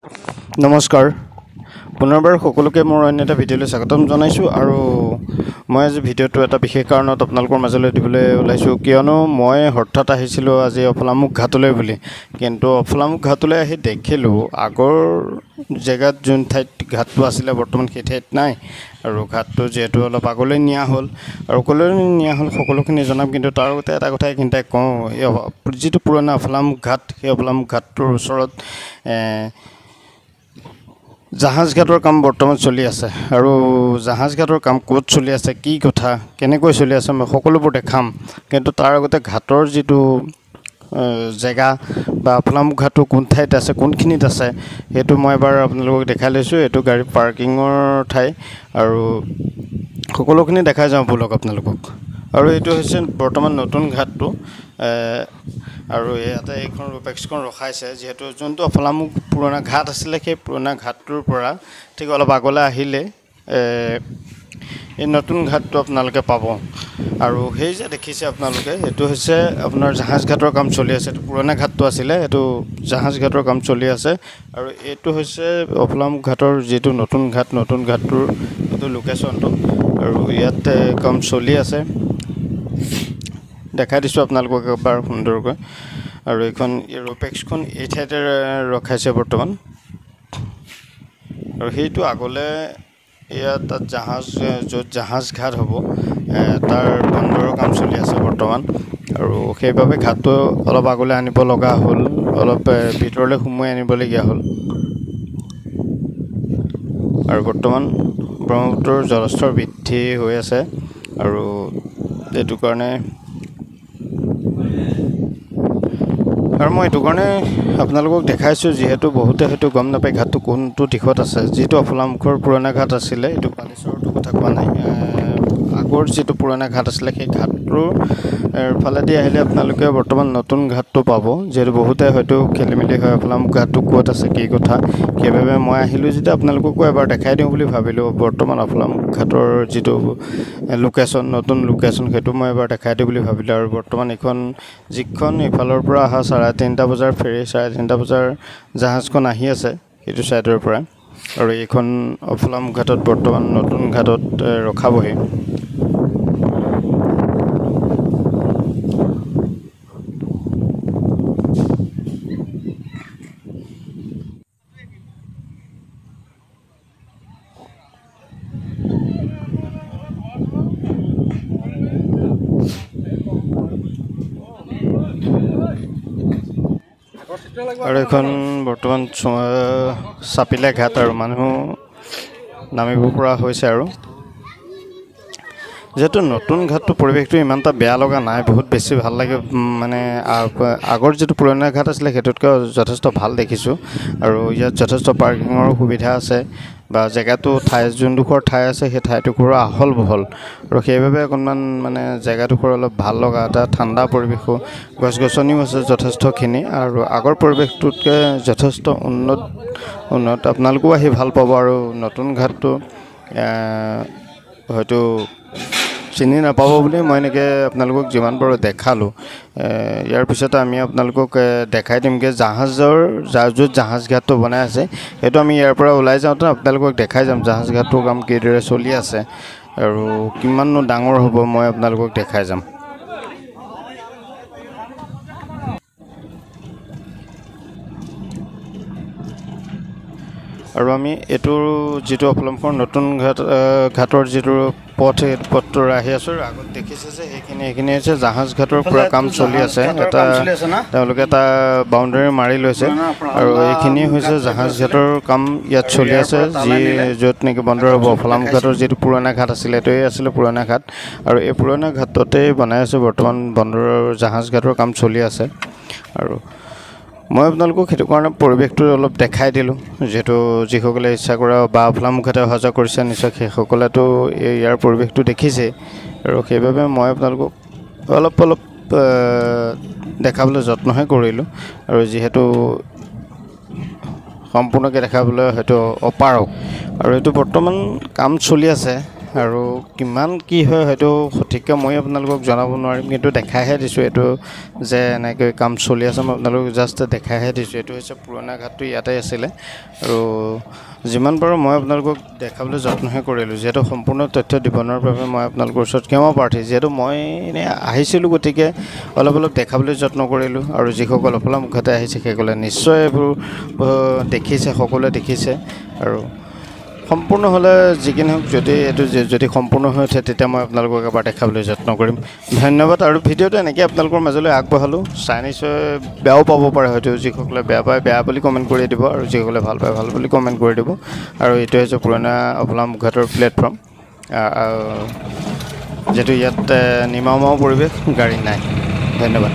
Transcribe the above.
নমস্কাৰ পুনৰবাৰ সকলোকে মোৰ অন্য এটা ভিডিঅ'লৈ স্বাগতম জনাইছোঁ আৰু মই আজি ভিডিঅ'টো এটা বিশেষ কাৰণত আপোনালোকৰ মাজলৈ দিবলৈ ওলাইছোঁ কিয়নো মই হঠাৎ আহিছিলোঁ আজি অফলামুখ ঘাটলৈ বুলি কিন্তু অফলামুখ ঘাটলৈ আহি দেখিলোঁ আগৰ জেগাত যোন ঠাইত ঘাটটো আছিলে বৰ্তমান সেই ঠাইত নাই আৰু ঘাটটো যিহেতু অলপ আগলৈ নিয়া হ'ল আৰু ক'লৈ নিয়া হ'ল সকলোখিনি জনাম কিন্তু তাৰ আগতে এটা কথা এইখিনিতে কওঁ এই যিটো পুৰণা অফলামুখ ঘাট সেই অফলামুখ ঘাটটোৰ ওচৰত জাহাজ ঘাটৰ কাম বৰ্তমান চলি আছে আৰু জাহাজ ঘাটৰ কাম ক'ত চলি আছে কি কথা কেনেকৈ চলি আছে মই সকলোবোৰ দেখাম কিন্তু তাৰ আগতে ঘাটৰ যিটো জেগা বা অফলামুখ ঘাটটো কোন ঠাইত আছে কোনখিনিত আছে সেইটো মই এবাৰ আপোনালোকক দেখাই লৈছোঁ এইটো গাড়ী পাৰ্কিঙৰ ঠাই আৰু সকলোখিনি দেখাই যাওঁ বলক আপোনালোকক আৰু এইটো হৈছে বৰ্তমান নতুন ঘাটটো আৰু ইয়াতে এইখন ৰোপেক্সখন ৰখাইছে যিহেতু যোনটো অফলামুখ পুৰণা ঘাট আছিলে সেই পুৰণা ঘাটটোৰ পৰা ঠিক অলপ আগলৈ আহিলে এই নতুন ঘাটটো আপোনালোকে পাব আৰু সেই যে দেখিছে আপোনালোকে এইটো হৈছে আপোনাৰ জাহাজ ঘাটৰ কাম চলি আছে এইটো পুৰণা ঘাটটো আছিলে এইটো জাহাজ ঘাটৰ কাম চলি আছে আৰু এইটো হৈছে অফলামুখ ঘাটৰ যিটো নতুন ঘাটটোৰ এইটো লোকেশ্যনটো আৰু ইয়াতে কাম চলি আছে দেখাই দিছোঁ আপোনালোকক এবাৰ সুন্দৰকৈ আৰু এইখন ৰোপেক্সখন এই ঠাইতে ৰখাইছে বৰ্তমান আৰু সেইটো আগলৈ ইয়াত তাত য'ত জাহাজ ঘাট হ'ব তাৰ বন্দৰৰ কাম চলি আছে বৰ্তমান আৰু সেইবাবে ঘাটটো অলপ আগলৈ আনিব লগা হ'ল অলপ ভিতৰলৈ সোমোৱাই আনিবলগীয়া হ'ল আৰু বৰ্তমান ব্ৰহ্মপুত্ৰৰ জলস্তৰ বৃদ্ধি হৈ আছে আৰু এইটো কাৰণে আৰু মই এইটো কাৰণে আপোনালোকক দেখাইছোঁ যিহেতু বহুতে হয়তো গম নাপায় ঘাটটো কোনটো দিশত আছে যিটো অফলামুখৰ পুৰণা ঘাট আছিলে এইটো বালিচৰটো কথা কোৱা নাই আগৰ যিটো পুৰণা ঘাট আছিলে সেই ঘাটটোৰ ফালেদি আহিলে আপোনালোকে বৰ্তমান নতুন ঘাটটো পাব যিহেতু বহুতে হয়তো খেলি মেলি হয় অফলামুখ ঘাটটো ক'ত আছে কি কথা সেইবাবে মই আহিলোঁ যেতিয়া আপোনালোককো এবাৰ দেখাই দিওঁ বুলি ভাবিলোঁ বৰ্তমান অফলামুখ ঘাটৰ যিটো নতুন লোকেশ্যন সেইটো মই এবাৰ দেখাই দিওঁ বুলি ভাবিলোঁ আৰু বৰ্তমান যিখন ইফালৰ পৰা অহা 3:30 বজাৰ ফেৰী 3:30 বজাৰ জাহাজখন আহি আছে সেইটো ছাইডৰ পৰা আৰু এইখন অফলামুখ ঘাটত বৰ্তমান নতুন ঘাটত ৰখাবহি আৰু এখন বৰ্তমান চাপিলা ঘাট আৰু মানুহ নামিব পৰা হৈছে আৰু যেহেতু নতুন ঘাটটো পৰিৱেশটো ইমান এটা বেয়া লগা নাই বহুত বেছি ভাল লাগে মানে আগৰ যিটো পুৰণা ঘাট আছিলে সেইটোতকৈ যথেষ্ট ভাল দেখিছোঁ আৰু ইয়াত যথেষ্ট পাৰ্কিঙৰ সুবিধা আছে বা জেগাটো যোনডোখৰ ঠাই আছে সেই ঠাইডোখৰ আহল বহল আৰু সেইবাবে অকণমান মানে জেগাডোখৰ অলপ ভাল লগা এটা ঠাণ্ডা পৰিৱেশো গছ গছনিও আছে যথেষ্টখিনি আৰু আগৰ পৰিৱেশটোতকৈ যথেষ্ট উন্নত আপোনালোকেও আহি ভাল পাব আৰু নতুন ঘাটটো হয়তো চিনি নাপাব বুলি মই এনেকৈ আপোনালোকক যিমান পাৰোঁ দেখালোঁ ইয়াৰ পিছতে আমি আপোনালোকক দেখাই দিমগৈ য'ত জাহাজ ঘাটটো বনাই আছে সেইটো আমি ইয়াৰ পৰা ওলাই যাওঁতে আপোনালোকক দেখাই যাম জাহাজ ঘাটটোৰ কাম কিদৰে চলি আছে আৰু কিমাননো ডাঙৰ হ'ব মই আপোনালোকক দেখাই যাম আৰু আমি এইটোৰ যিটো অফলামুখৰ নতুন ঘাটৰ যিটো পথটো আহি আছোঁ আগত দেখিছে যে সেইখিনি হৈছে জাহাজ ঘাটৰ পুৰা কাম চলি আছে তেওঁলোকে এটা বাউণ্ডেৰী মাৰি লৈছে আৰু এইখিনি হৈছে জাহাজ ঘাটৰ কাম ইয়াত চলি আছে য'ত নেকি বন্দৰ হ'ব অফলামুখ ঘাটৰ যিটো পুৰণা ঘাট আছিলে এইটোৱে আছিলে পুৰণা ঘাট আৰু এই পুৰণা ঘাটতেই বনাই আছে বৰ্তমান বন্দৰৰ জাহাজ ঘাটৰ কাম চলি আছে আৰু মই আপোনালোকক সেইটো কাৰণে পৰিৱেশটো অলপ দেখাই দিলোঁ যিহেতু যিসকলে ইচ্ছা কৰা বা অফলামুখ ঘাটে অহা যোৱা কৰিছে নিশ্চয় সেইসকলেতো ইয়াৰ পৰিৱেশটো দেখিছেই আৰু সেইবাবে মই আপোনালোকক অলপ দেখাবলৈ যত্নহে কৰিলোঁ আৰু যিহেতু সম্পূৰ্ণকৈ দেখাবলৈ হয়তো অপাৰক আৰু এইটো বৰ্তমান কাম চলি আছে আৰু কিমান কি হয় হয়তো সঠিককৈ মই আপোনালোকক জনাব নোৱাৰিম, কিন্তু দেখাইহে দিছোঁ এইটো যে এনেকৈ কাম চলি আছে। মই আপোনালোকক জাষ্ট দেখাইহে দিছোঁ। এইটো হৈছে পুৰণা ঘাটটো, ইয়াতে আছিলে। আৰু যিমান পাৰোঁ মই আপোনালোকক দেখাবলৈ যত্নহে কৰিলোঁ, যিহেতু সম্পূৰ্ণ তথ্য দিবনৰ বাবে মই আপোনালোকৰ ওচৰত ক্ষমা প্ৰাৰ্থী। যিহেতু মই এনেই আহিছিলোঁ, গতিকে অলপ দেখাবলৈ যত্ন কৰিলোঁ। আৰু যিসকল অফলা মুখতে আহিছে সেইসকলে নিশ্চয় এইবোৰ দেখিছে, সকলোৱে দেখিছে। আৰু সম্পূৰ্ণ হ'লে যিকি নহওক, যদি সম্পূৰ্ণ হৈ উঠে তেতিয়া মই আপোনালোকক এবাৰ দেখাবলৈ যত্ন কৰিম। ধন্যবাদ। আৰু ভিডিঅ'টো এনেকৈ আপোনালোকৰ মাজলৈ আগবঢ়ালোঁ। চাই নিশ্চয় বেয়াও পাব পাৰে হয়তো, যিসকলে বেয়া পায় বেয়া বুলি কমেণ্ট কৰি দিব, আৰু যিসকলে ভাল পায় ভাল বুলি কমেণ্ট কৰি দিব। আৰু এইটো হৈছে পুৰণা অফলা মুখঘাটৰ প্লেটফৰ্ম, যিহেতু ইয়াত নিমাওমাও পৰিৱেশ, গাড়ী নাই। ধন্যবাদ।